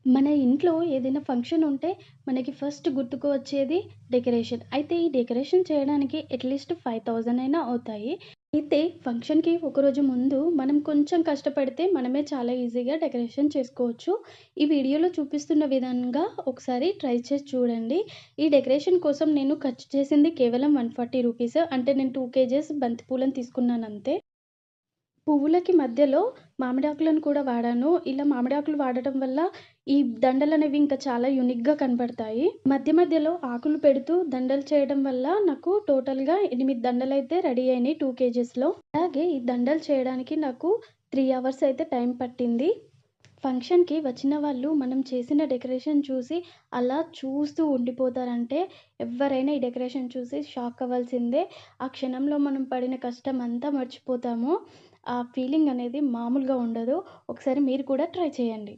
మన ఇంట్లో ఏదైనా ఫంక్షన్ ఉంటే మనకి ఫస్ట్ గుర్తుకు వచ్చేది డెకరేషన్. అయితే ఈ డెకరేషన్ చేయడానికి అట్‌లీస్ట్ 5000 అయినా అవుతాయి. అయితే ఫంక్షన్‌కి ఒకరోజు ముందు మనం కొంచెం కష్టపడితే మనమే చాలా ఈజీగా డెకరేషన్ చేసుకోవచ్చు. ఈ వీడియోలో చూపిస్తున్న విధంగా ఒకసారి ట్రై చేసి చూడండి. ఈ డెకరేషన్ కోసం నేను ఖర్చు చేసింది కేవలం రూ. 140. అంటే నేను 2 కేజీస్ బంతి పూలను తీసుకున్నానంతే. పువ్వులకి మధ్యలో మామిడాకులను కూడా వాడాను. ఇలా మామిడాకులు వాడటం వల్ల ఈ దండలనేవి ఇంకా చాలా యూనిక్‌గా కనపడతాయి. మధ్య మధ్యలో ఆకులు పెడుతూ దండలు చేయడం వల్ల నాకు టోటల్‌గా 8 దండలైతే రెడీ అయినాయి 2 కేజెస్‌లో. అలాగే ఈ దండలు చేయడానికి నాకు 3 అవర్స్ అయితే టైం పట్టింది. ఫంక్షన్‌కి వచ్చిన వాళ్ళు మనం చేసిన డెకరేషన్ చూసి అలా చూస్తూ ఉండిపోతారంటే ఎవ్వరైనా ఈ డెకరేషన్ చూసి షాక్ అవ్వాల్సిందే. ఆ క్షణంలో మనం పడిన కష్టం అంతా మర్చిపోతాము. ఆ ఫీలింగ్ అనేది మామూలుగా ఉండదు. ఒకసారి మీరు కూడా ట్రై చేయండి.